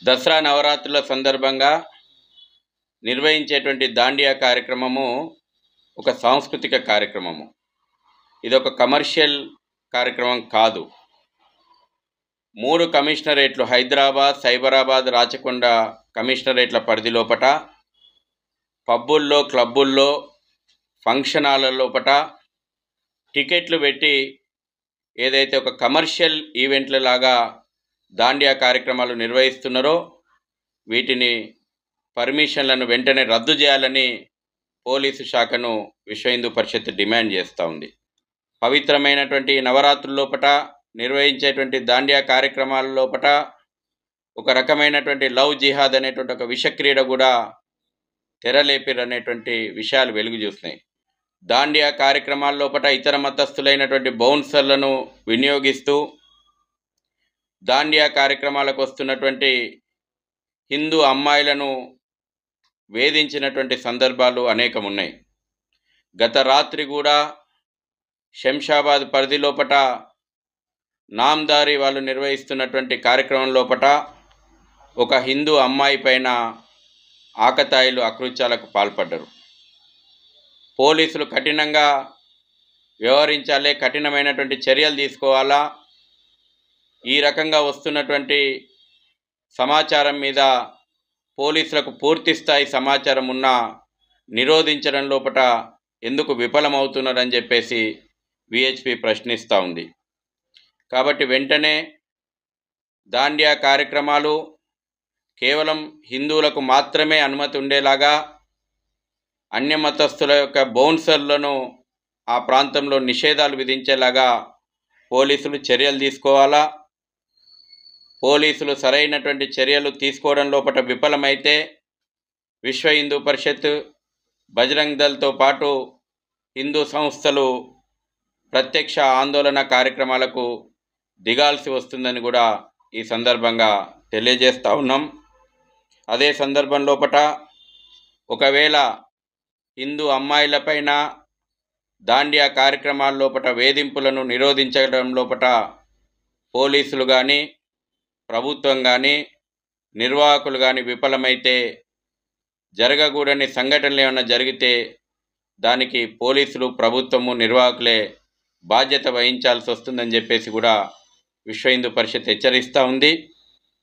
దసరా నవరాత్రుల సందర్భంగా నిర్వహించేటువంటి దాండియా కార్యక్రమము ఒక సాంస్కృతిక కార్యక్రమము. ఇది ఒక కమర్షియల్ కార్యక్రమం కాదు. 3 కమిషనరేట్లు హైదరాబాద్, సైబరాబాద్, రాచకొండ కమిషనరేట్ల పరిధి లోపట పబ్బుల్లో, క్లబ్బుల్లో, ఫంక్షన్ హాల్ల లోపట టికెట్లు పెట్టి ఏదైతే ఒక కమర్షియల్ ఈవెంట్ల లాగా దాండియా కార్యక్రమాలు నిర్వహిస్తున్నారో వీటిని పర్మిషన్లను వెంటనే రద్దు చేయాలని పోలీసు శాఖను విశ్వ హిందూ పరిషత్ డిమాండ్ చేస్తూ ఉంది. పవిత్రమైనటువంటి నవరాత్రుల లోపట నిర్వహించేటువంటి దాండియా కార్యక్రమాల లోపట ఒక రకమైనటువంటి లవ్ జిహాద్ అనేటువంటి ఒక విషక్రీడ కూడా తెరలేపిరనేటువంటి విషయాలు వెలుగు చూస్తున్నాయి. దాండియా కార్యక్రమాల లోపట ఇతర మతస్థులైనటువంటి బౌన్సర్లను వినియోగిస్తూ దాండియా కార్యక్రమాలకు వస్తున్నటువంటి హిందూ అమ్మాయిలను వేధించినటువంటి సందర్భాలు అనేకం ఉన్నాయి. గత రాత్రి కూడా శంషాబాద్ పరిధి లోపట నామ్దారి వాళ్ళు నిర్వహిస్తున్నటువంటి కార్యక్రమం లోపట ఒక హిందూ అమ్మాయి పైన ఆకతాయిలు అకృత్యాలకు పాల్పడ్డారు. పోలీసులు కఠినంగా వ్యవహరించాలి, కఠినమైనటువంటి చర్యలు తీసుకోవాలా. ఈ రకంగా వస్తున్నటువంటి సమాచారం మీద పోలీసులకు పూర్తి స్థాయి సమాచారం ఉన్నా నిరోధించడం లోపట ఎందుకు విఫలమవుతున్నారని చెప్పేసి విహెచ్పి ప్రశ్నిస్తూ ఉంది. కాబట్టి వెంటనే దాండియా కార్యక్రమాలు కేవలం హిందువులకు మాత్రమే అనుమతి ఉండేలాగా అన్య మతస్థుల యొక్క బౌన్సర్లను ఆ ప్రాంతంలో నిషేధాలు విధించేలాగా పోలీసులు చర్యలు తీసుకోవాలా. పోలీసులు సరైనటువంటి చర్యలు తీసుకోవడం లోపల విఫలమైతే విశ్వ హిందూ పరిషత్, బజరంగ్ దళ్తో పాటు హిందూ సంస్థలు ప్రత్యక్ష ఆందోళన కార్యక్రమాలకు దిగాల్సి వస్తుందని కూడా ఈ సందర్భంగా తెలియజేస్తూ ఉన్నాం. అదే సందర్భం లోపల ఒకవేళ హిందూ అమ్మాయిలపైన దాండియా కార్యక్రమాల లోపల వేధింపులను నిరోధించడం లోపల పోలీసులు కానీ, ప్రభుత్వం కానీ, నిర్వాహకులు కానీ విఫలమైతే జరగకూడని సంఘటనలు ఏమైనా జరిగితే దానికి పోలీసులు, ప్రభుత్వము, నిర్వాహకులే బాధ్యత వహించాల్సి వస్తుందని చెప్పేసి కూడా విశ్వ హిందూ పరిషత్ హెచ్చరిస్తూ ఉంది.